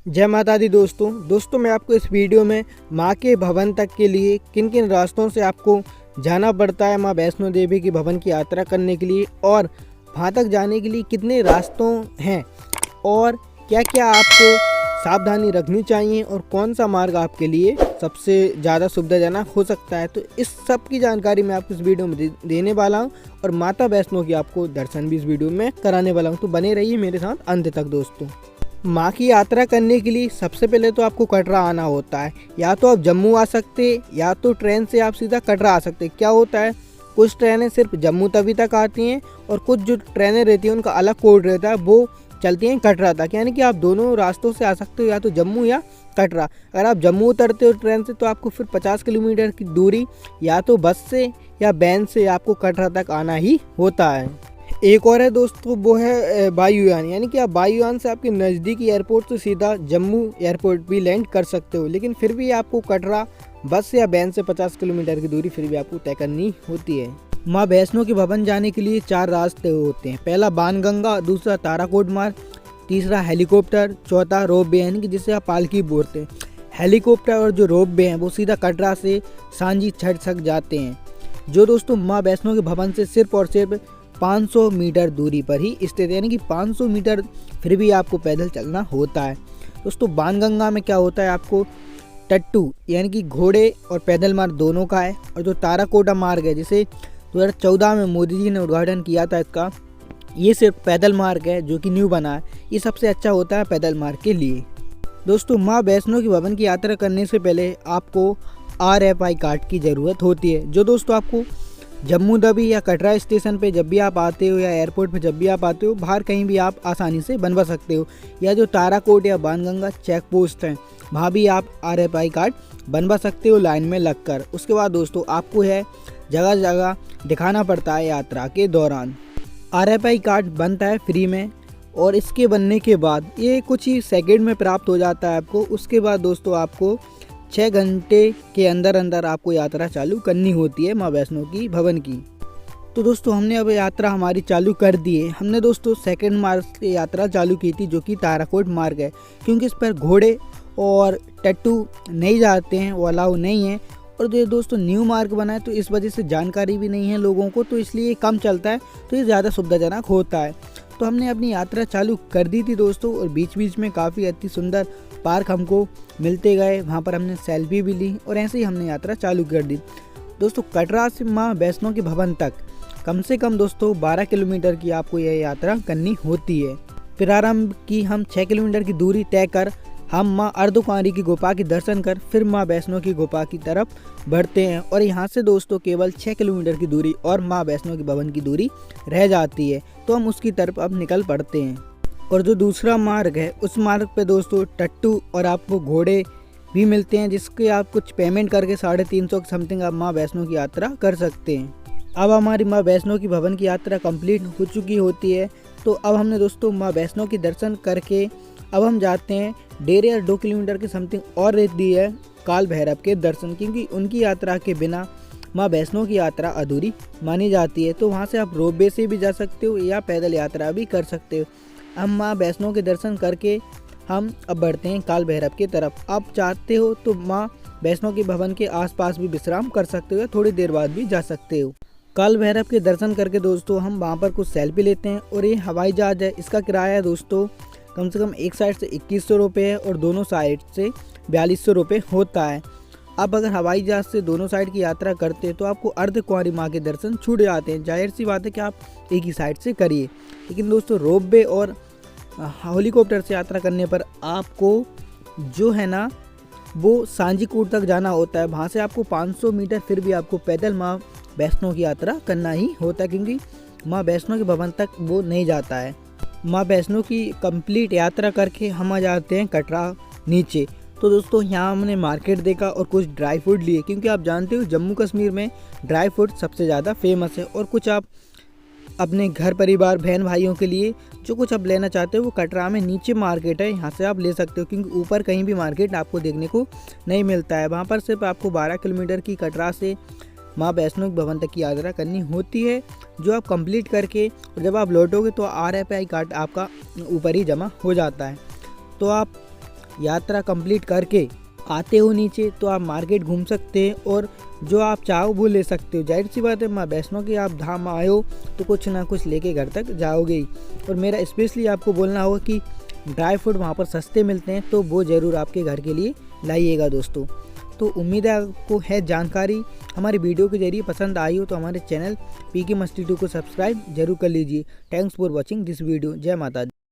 जय माता दी दोस्तों मैं आपको इस वीडियो में माँ के भवन तक के लिए किन किन रास्तों से आपको जाना पड़ता है माँ वैष्णो देवी की भवन की यात्रा करने के लिए, और वहाँ तक जाने के लिए कितने रास्तों हैं और क्या क्या आपको सावधानी रखनी चाहिए और कौन सा मार्ग आपके लिए सबसे ज़्यादा सुविधाजनक हो सकता है। तो इस सब की जानकारी मैं आपको इस वीडियो में देने वाला हूँ और माता वैष्णो की आपको दर्शन भी इस वीडियो में कराने वाला हूँ। तो बने रहिए मेरे साथ अंत तक दोस्तों। माँ की यात्रा करने के लिए सबसे पहले तो आपको कटरा आना होता है। या तो आप जम्मू आ सकते या तो ट्रेन से आप सीधा कटरा आ सकते। क्या होता है, कुछ ट्रेनें सिर्फ जम्मू तवी तक आती हैं और कुछ जो ट्रेनें रहती हैं उनका अलग कोड रहता है, वो चलती हैं कटरा तक। यानी कि आप दोनों रास्तों से आ सकते हो, या तो जम्मू या कटरा। अगर आप जम्मू उतरते हो ट्रेन से तो आपको फिर 50 किलोमीटर की दूरी या तो बस से या वैन से आपको कटरा तक आना ही होता है। एक और है दोस्तों, वो है वायुयान। यानी कि आप वायुयान से आपके नज़दीकी एयरपोर्ट से सीधा जम्मू एयरपोर्ट भी लैंड कर सकते हो, लेकिन फिर भी आपको कटरा बस या वैन से 50 किलोमीटर की दूरी फिर भी आपको तय करनी होती है। माँ वैष्णो के भवन जाने के लिए 4 रास्ते होते हैं। पहला बाणगंगा, दूसरा ताराकोट मार्ग, तीसरा हेलीकॉप्टर, चौथा रोपवे यानी कि जिसे आप पालकी बोलते हैं। हेलीकॉप्टर और जो रोपवे हैं वो सीधा कटरा से सांझी छड़ तक जाते हैं, जो दोस्तों माँ वैष्णो के भवन से सिर्फ और सिर्फ 500 मीटर दूरी पर ही स्थित है। यानी कि 500 मीटर फिर भी आपको पैदल चलना होता है। दोस्तों बाणगंगा में क्या होता है, आपको टट्टू यानी कि घोड़े और पैदल मार्ग दोनों का है। और जो ताराकोटा मार्ग है, जिसे 2014 में मोदी जी ने उद्घाटन किया था इसका, ये सिर्फ पैदल मार्ग है जो कि न्यू बना है। ये सबसे अच्छा होता है पैदल मार्ग के लिए। दोस्तों माँ वैष्णो के भवन की यात्रा करने से पहले आपको RFI कार्ड की ज़रूरत होती है, जो दोस्तों आपको जम्मू तवी या कटरा स्टेशन पे जब भी आप आते हो या एयरपोर्ट पे जब भी आप आते हो, बाहर कहीं भी आप आसानी से बनवा सकते हो। या जो ताराकोट या बाणगंगा चेक पोस्ट हैं, वहाँ भी आप RFI कार्ड बनवा सकते हो लाइन में लगकर। उसके बाद दोस्तों आपको है जगह जगह दिखाना पड़ता है यात्रा के दौरान। RFI कार्ड बनता है फ्री में, और इसके बनने के बाद ये कुछ ही सेकेंड में प्राप्त हो जाता है आपको। उसके बाद दोस्तों आपको 6 घंटे के अंदर अंदर आपको यात्रा चालू करनी होती है माँ वैष्णो की भवन की। तो दोस्तों हमने अब यात्रा हमारी चालू कर दी है। हमने दोस्तों 2 मार्च से यात्रा चालू की थी, जो कि ताराकोट मार्ग है, क्योंकि इस पर घोड़े और टट्टू नहीं जाते हैं, वो अलाउ नहीं है। और ये दोस्तों न्यू मार्ग बना है तो इस वजह से जानकारी भी नहीं है लोगों को, तो इसलिए कम चलता है, तो ये ज़्यादा सुविधाजनक होता है। तो हमने अपनी यात्रा चालू कर दी थी दोस्तों, और बीच बीच में काफ़ी अति सुंदर पार्क हमको मिलते गए। वहाँ पर हमने सेल्फी भी ली और ऐसे ही हमने यात्रा चालू कर दी। दोस्तों कटरा से माँ वैष्णो के भवन तक कम से कम दोस्तों 12 किलोमीटर की आपको यह यात्रा करनी होती है। प्रारंभ की हम 6 किलोमीटर की दूरी तय कर हम माँ अर्धकुंवारी की गुफा के दर्शन कर फिर माँ वैष्णो की गुफा की तरफ बढ़ते हैं। और यहाँ से दोस्तों केवल 6 किलोमीटर की दूरी और माँ वैष्णो के भवन की दूरी रह जाती है, तो हम उसकी तरफ अब निकल पड़ते हैं। और जो दूसरा मार्ग है, उस मार्ग पे दोस्तों टट्टू और आपको घोड़े भी मिलते हैं, जिसके आप कुछ पेमेंट करके 350 के समथिंग आप माँ वैष्णो की यात्रा कर सकते हैं। अब हमारी माँ वैष्णो की भवन की यात्रा कंप्लीट हो चुकी होती है, तो अब हमने दोस्तों माँ वैष्णो के दर्शन करके अब हम जाते हैं 1.5 या 2 किलोमीटर के समथिंग और रहती है काल भैरव के दर्शन, क्योंकि उनकी यात्रा के बिना माँ वैष्णो की यात्रा अधूरी मानी जाती है। तो वहाँ से आप रोपवे से भी जा सकते हो या पैदल यात्रा भी कर सकते हो। हम माँ वैष्णो के दर्शन करके हम अब बढ़ते हैं काल भैरव की तरफ। आप चाहते हो तो माँ वैष्णो के भवन के आसपास भी विश्राम कर सकते हो या थोड़ी देर बाद भी जा सकते हो। काल भैरव के दर्शन करके दोस्तों हम वहाँ पर कुछ सेल्फी लेते हैं। और ये हवाई जहाज़ है, इसका किराया है दोस्तों कम से कम एक साइड से 2100 रुपये है और दोनों साइड से 4200 रुपये होता है। अब अगर हवाई जहाज़ से दोनों साइड की यात्रा करते हैं तो आपको अर्धकुंवारी माँ के दर्शन छूट जाते हैं। जाहिर सी बात है कि आप एक ही साइड से करिए, लेकिन दोस्तों रोपवे और हेलीकॉप्टर से यात्रा करने पर आपको जो है ना वो सांजीकूट तक जाना होता है। वहाँ से आपको 500 मीटर फिर भी आपको पैदल माँ वैष्णो की यात्रा करना ही होता है, क्योंकि माँ वैष्णो के भवन तक वो नहीं जाता है। माँ वैष्णो की कंप्लीट यात्रा करके हम आ जाते हैं कटरा नीचे। तो दोस्तों यहाँ हमने मार्केट देखा और कुछ ड्राई फ्रूट लिए, क्योंकि आप जानते हो जम्मू कश्मीर में ड्राई फ्रूट सबसे ज़्यादा फेमस है। और कुछ आप अपने घर परिवार बहन भाइयों के लिए जो कुछ आप लेना चाहते हो वो कटरा में नीचे मार्केट है, यहाँ से आप ले सकते हो, क्योंकि ऊपर कहीं भी मार्केट आपको देखने को नहीं मिलता है। वहाँ पर सिर्फ आपको 12 किलोमीटर की कटरा से माँ वैष्णो भवन तक की यात्रा करनी होती है, जो आप कंप्लीट करके और जब आप लौटोगे तो RFI कार्ड आपका ऊपर ही जमा हो जाता है। तो आप यात्रा कंप्लीट करके आते हो नीचे तो आप मार्केट घूम सकते हैं और जो आप चाहो वो ले सकते हो। जाहिर सी बात है, माँ वैष्णो के आप धाम आए हो तो कुछ ना कुछ लेके घर तक जाओगे ही। और मेरा स्पेशली आपको बोलना होगा कि ड्राई फ्रूट वहाँ पर सस्ते मिलते हैं तो वो ज़रूर आपके घर के लिए लाइएगा दोस्तों। तो उम्मीद है आपको है जानकारी हमारी वीडियो के जरिए पसंद आई हो तो हमारे चैनल पीके मस्ती 2 को सब्सक्राइब जरूर कर लीजिए। Thanks for watching this video. जय माता दी।